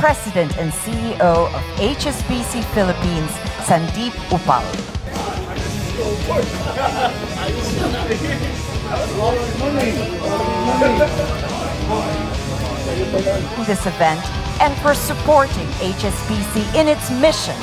President and CEO of HSBC Philippines, Sandeep Upal. This event and for supporting HSBC in its mission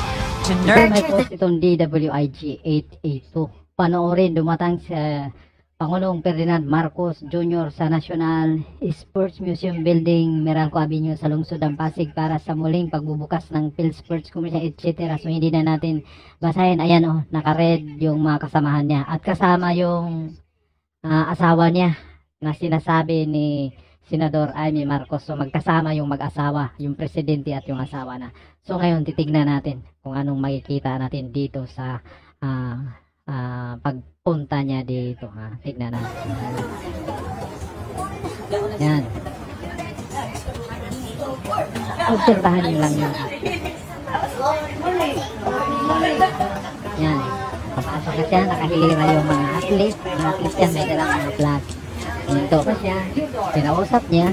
to nurture. May post itong DWIG 882. Panoorin, dumatang sa Pangulong Ferdinand Marcos Jr. sa National Sports Museum Building, Meralco Avenue sa lungsod ng Pasig para sa muling pagbubukas ng PhilSports Commission, etc. So hindi na natin basahin. Ayan oh, naka-red yung mga kasamahan niya. At kasama yung asawa niya na sinasabi ni Senador Amy Marcos. So magkasama yung mag-asawa, yung presidente at yung asawa na. So ngayon titignan natin kung anong makikita natin dito sa pagpunta niya dito. Tignan natin. Yan. Obserbahan nyo lang yun. Yan. Papasok na siya, nakahilira yung mga athlete. Mga athlete yan, may dalang mga flag. Ito pa siya. Pinausap niya.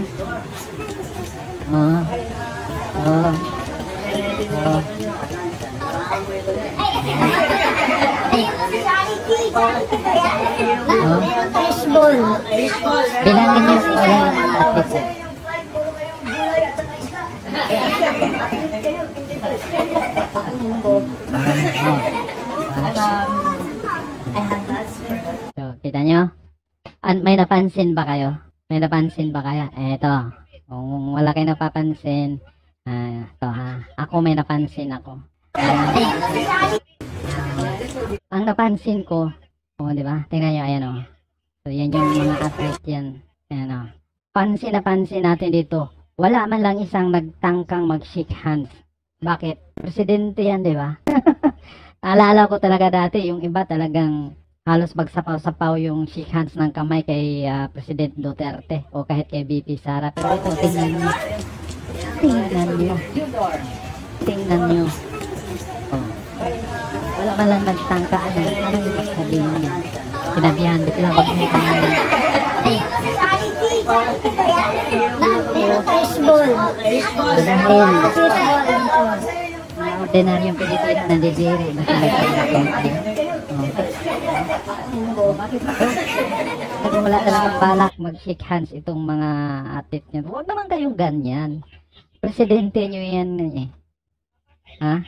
Baseball. Bilangin niyo kung wala ng mga athlete. So, kita nyo? May napansin ba kayo? May napansin ba kaya? Eto. Kung wala kayo napapansin, ito ha. Ako may napansin ako. Ang napansin ko, di ba? Tingnan nyo, ayan o. So, yan yung mga athlete yan. Ayan o. Pansin na pansin natin dito. Wala man lang isang nagtangkang mag-shake hands. Bakit? Presidente yan, di ba? Naalala ko talaga dati, yung iba talagang halos magsapaw-sapaw yung shake hands ng kamay kay President Duterte o kahit kay VP Sara. Pero ito, tingnan nyo. Tingnan nyo. Tingnan nyo. Oh. Wala man lang nagtangka. Anong ibig sabihin niya? Sinabihan, di sila mag-ita nyo. Baseball. Dahil ordinaryong Pilipino nandidiri. Kung wala talagang balak mag-shake hands itong mga atlet niya, huwag naman kayong ganyan. Presidente nyo yan eh. Ha?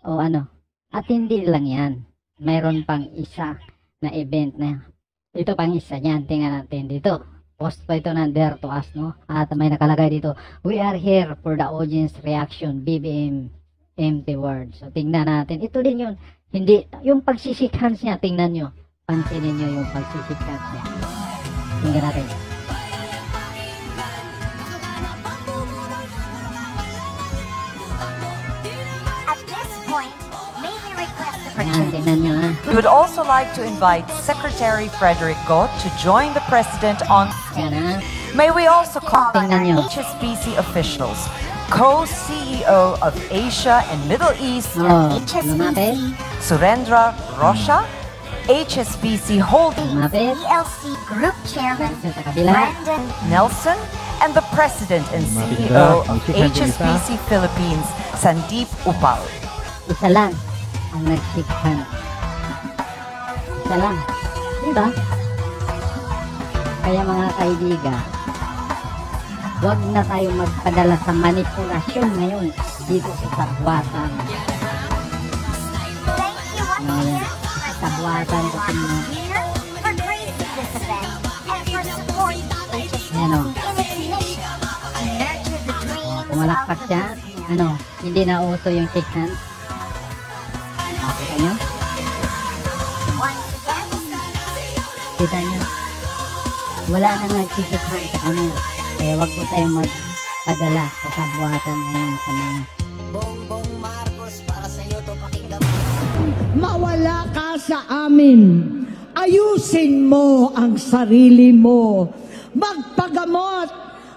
O ano? At hindi lang yan. Mayroon pang isa na event na. Ito pang isa niyan. Tingnan natin dito. Post pa ito ng Dare to Us, no? At may nakalagay dito, we are here for the audience reaction, BBM empty word. So tingnan natin. Ito din yun. Hindi, yung pagsishake hands niya, tingnan nyo. Pansinin nyo yung pagsishake hands niya. Tingnan natin. At this point, may we request the Ayan, tingnan nyo ha. We would also like to invite Secretary Frederick Go to join the President on. Ayan ha. May we also call on Tingnan nyo. HSBC officials, co-CEO of Asia and Middle East, Oh, lumapit. Surendra Rosha, HSBC Holdings, Lumapit. ELC Group Chairman Sa kabila. Brandon Nelson, and the President and CEO of HSBC Philippines, Sandeep Upal. Isa lang ang nag-shake hands. Isa lang. Diba? Kaya mga kaibigan, huwag na tayong magpadala sa manipulasyon ngayon dito sa sabwatan. Ngayon, sabwatan ko sa mga. for gracing this event and for supporting HSBC Ano, in its mission to nurture the dreams pumalakpak of siya. Ano, hindi na uso yung shake hands. Kita nyo? once again. Kita nyo? Wala na nag-shake hands sa kanila. Kaya wag po tayong magpadala sa sabwatan ngayon sa mga. Mawala ka sa amin. Ayusin mo ang sarili mo. Magpagamot.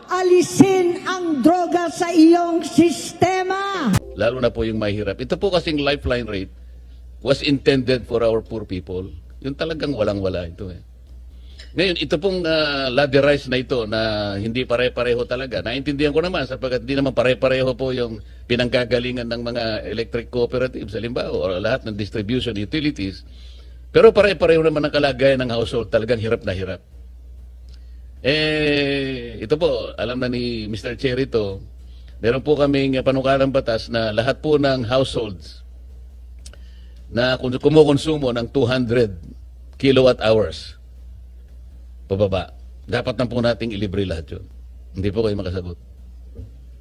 Alisin ang droga sa iyong sistema. Lalo na po yung mahirap. Ito po kasing lifeline rate was intended for our poor people. Yung talagang walang-wala ito eh. Ngayon, ito pong ladderized na ito na hindi pare-pareho talaga. Naintindihan ko naman sapagkat hindi naman pare-pareho po yung pinanggagalingan ng mga electric cooperatives, halimbawa, o lahat ng distribution utilities. Pero pare-pareho naman ang kalagayan ng household, talagang hirap na hirap. Ito po, alam na ni Mr. Chair ito, meron po kaming panukalang batas na lahat po ng households na kumukonsumo ng 200 kilowatt hours pababa, dapat na po nating ilibre lahat yun. Hindi po kayo makasagot.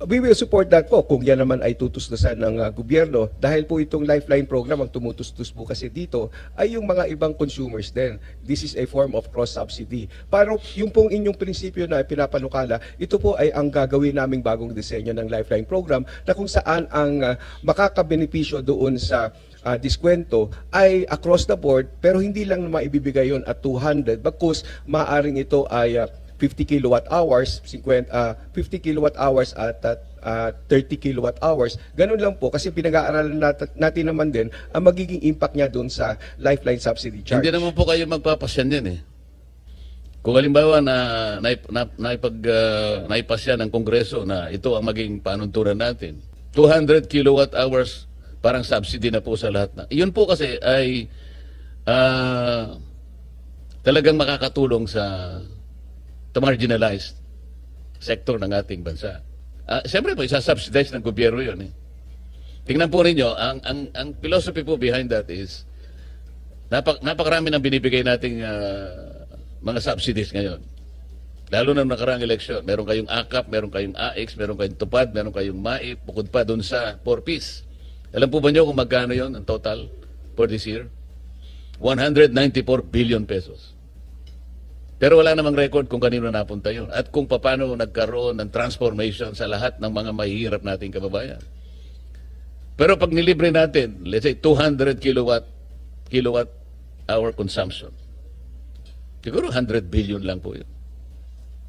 We will support that po kung yan naman ay tutustusan ng gobyerno dahil po itong Lifeline program ang tumutustus po kasi dito ay yung mga ibang consumers din. This is a form of cross-subsidy. Parang yung pong inyong prinsipyo na pinapanukala, ito po ay ang gagawin naming bagong disenyo ng Lifeline program na kung saan ang makakabenepisyo doon sa diskwento ay across the board pero hindi lang maibibigay yon at 200 bagkus maaring ito ay 50 kilowatt hours, 50 kilowatt hours at 30 kilowatt hours. Ganun lang po kasi pinag-aaralan natin naman din ang magiging impact niya doon sa Lifeline subsidy charge. Hindi naman po kayo magpapasyan yan eh. Kung halimbawa na naipasya ng Kongreso na ito ang maging panuntunan natin, 200 kilowatt hours parang subsidy na po sa lahat na. Iyon po kasi ay talagang makakatulong sa marginalized sector ng ating bansa. Siyempre po, isa-subsidize ng gobyerno yun. Eh. Tingnan po ninyo, ang philosophy po behind that is napakarami ng binibigay nating mga subsidies ngayon. Lalo na nakaraang eleksyon. Meron kayong AKAP, meron kayong AX, meron kayong TUPAD, meron kayong MAIP, bukod pa doon sa 4Ps. Alam po ba nyo kung magkano yon ang total for this year? 194 billion pesos. Pero wala namang record kung kanino napunta yun at kung paano nagkaroon ng transformation sa lahat ng mga mahihirap nating kababayan. Pero pag nilibre natin, let's say 200 kilowatt hour consumption, siguro 100 billion lang po yun.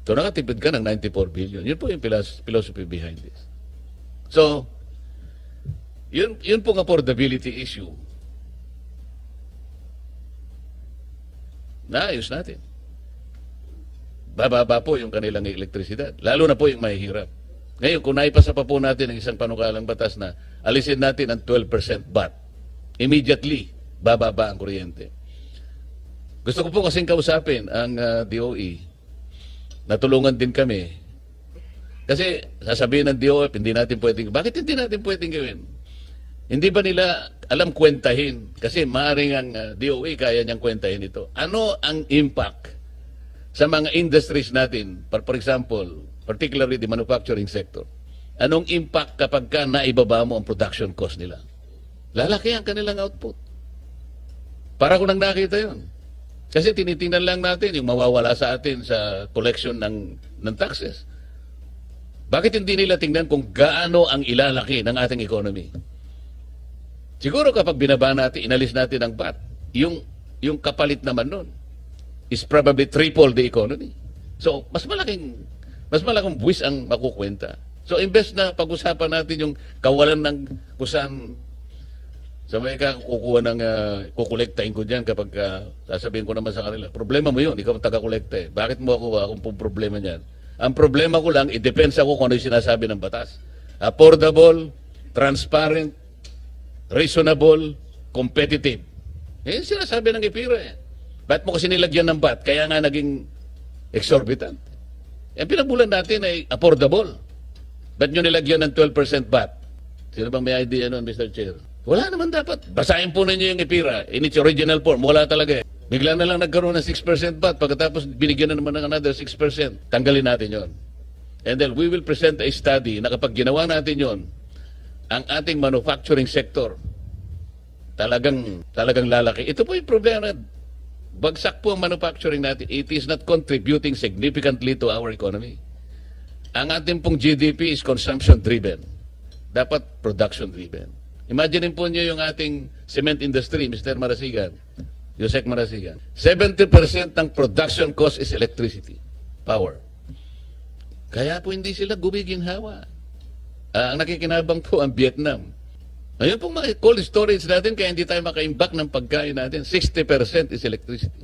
So nakatipid ka ng 94 billion. Yun po yung philosophy behind this. So, yun pong affordability issue. Naayos natin. Bababa po yung kanilang elektrisidad. Lalo na po yung mahihirap. Ngayon, kung naipasa pa po natin ang isang panukalang batas na alisin natin ang 12% VAT, immediately, bababa ang kuryente. Gusto ko po kasing kausapin ang DOE. Natulungan din kami. Kasi sasabihin ng DOE, hindi natin pwedeng, bakit hindi natin pwedeng gawin? Hindi ba nila alam kwentahin? Kasi maaaring ang DOE kaya niyang kwentahin ito. Ano ang impact sa mga industries natin? For example, particularly the manufacturing sector. Anong impact kapag ka naibaba mo ang production cost nila? Lalaki ang kanilang output. Para ko nang nakita yun. Kasi tinitingnan lang natin yung mawawala sa atin sa collection ng taxes. Bakit hindi nila tingnan kung gaano ang ilalaki ng ating economy? Siguro kapag binaba natin, inalis natin ang VAT, yung kapalit naman nun is probably triple the economy. So, mas malaking buwis ang makukwenta. So, imbes na pag-usapan natin yung kawalan ng kusan, sabay ka kukuha ng kukolektahin ko dyan kapag sasabihin ko naman sa kanila, problema mo yun, ikaw ang taga-kolekta eh. Bakit mo akong problema niyan? Ang problema ko lang, i-depends ako kung ano yung sinasabi ng batas. Affordable, transparent, reasonable, competitive. Eh, sinasabi ng IPIRA eh. Ba't mo kasi nilagyan ng VAT? Kaya nga naging exorbitant. Ang pinagbulan natin ay affordable. Ba't nyo nilagyan ng 12% VAT? Sino bang may idea nun, Mr. Chair? Wala naman dapat. Basahin po ninyo yung IPIRA in its original form. Wala talaga eh. Bigla na lang nagkaroon ng 6% VAT. Pagkatapos binigyan na naman ng another 6%. Tanggalin natin yon. And then we will present a study na kapag ginawa natin yon, ang ating manufacturing sector talagang lalaki. Ito po yung problema. Bagsak po ang manufacturing natin. It is not contributing significantly to our economy. Ang ating pong GDP is consumption-driven. Dapat production-driven. Imagine po nyo yung ating cement industry, Mr. Marasigan, Yusek Marasigan. 70% ng production cost is electricity, power. Kaya po hindi sila gumiginhawa. Ang nakikinabang po ang Vietnam. Ayun pong mga cold storage natin, kaya hindi tayo maka-imbak ng pagkain natin. 60% is electricity.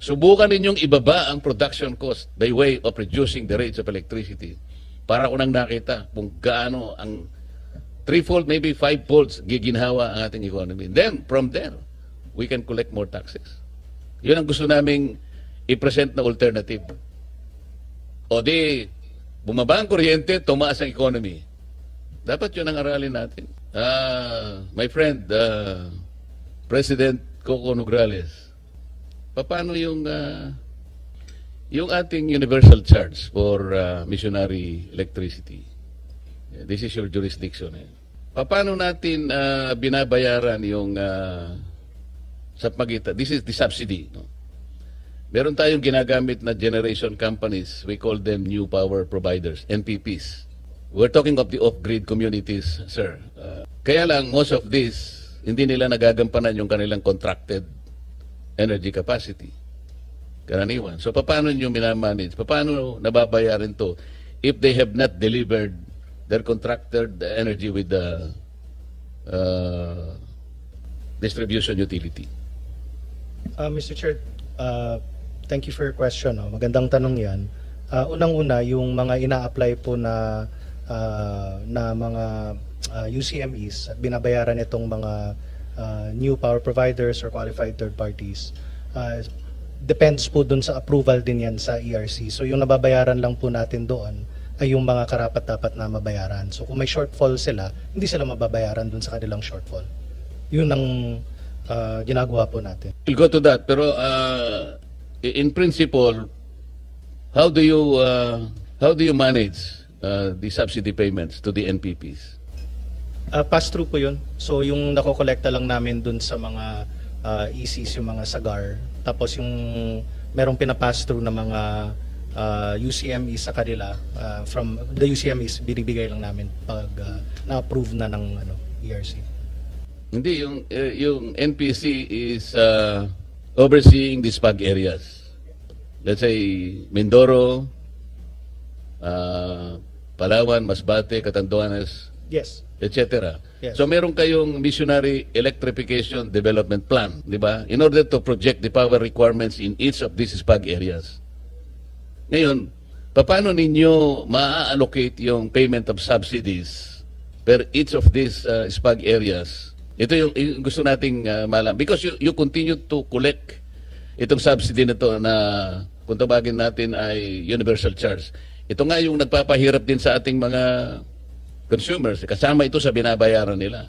Subukan ninyong ibaba ang production cost by way of reducing the rates of electricity. Para ko nang nakita kung gaano ang threefold, maybe fivefold giginhawa ang ating economy. Then, from there, we can collect more taxes. Yun ang gusto naming i-present na alternative. O di, bumaba ang kuryente, tumaas ang economy. Dapat yun ang aralin natin. My friend, President Coco Nograles, paano yung ating universal charge for missionary electricity? This is your jurisdiction. Paano natin binabayaran yung sa pagitan? This is the subsidy. No? Meron tayong ginagamit na generation companies. We call them new power providers, NPPs. We're talking of the off-grid communities, sir. Kaya lang, most of this, hindi nila nagagampanan yung kanilang contracted energy capacity. Karaniwan. So, paano nyo minamanage? Paano nababayaran to if they have not delivered their contracted energy with the distribution utility? Mr. Chair, thank you for your question. No? Magandang tanong yan. Unang-una, yung mga ina-apply po na mga UCMEs at binabayaran itong mga new power providers or qualified third parties, depends po dun sa approval din yan sa ERC. So yung nababayaran lang po natin doon ay yung mga karapat-dapat na mabayaran. So kung may shortfall sila, hindi sila mababayaran dun sa kanilang shortfall. Yun ang ginagawa po natin. We'll go to that. Pero in principle, how do you manage the subsidy payments to the NPPs? Pass-through po yun. So yung nakokolekta lang namin dun sa mga ECs, yung mga SAGAR. Tapos yung merong pinapass-through na mga UCMEs sa kanila, from the UCMEs, binibigay lang namin pag na-approve na ng ERC. Hindi, yung NPC is overseeing the SPAG areas. Let's say, Mindoro, Palawan, Masbate, Catanduanes, Yes. etc. Yes. So meron kayong missionary electrification development plan, di ba? In order to project the power requirements in each of these SPAG areas. Ngayon, paano ninyo ma-allocate yung payment of subsidies per each of these SPAG areas? Ito yung gusto nating malaman. Because you continue to collect itong subsidy na to na kung tawagin natin ay universal charge. Ito nga yung nagpapahirap din sa ating mga consumers. Kasama ito sa binabayaran nila.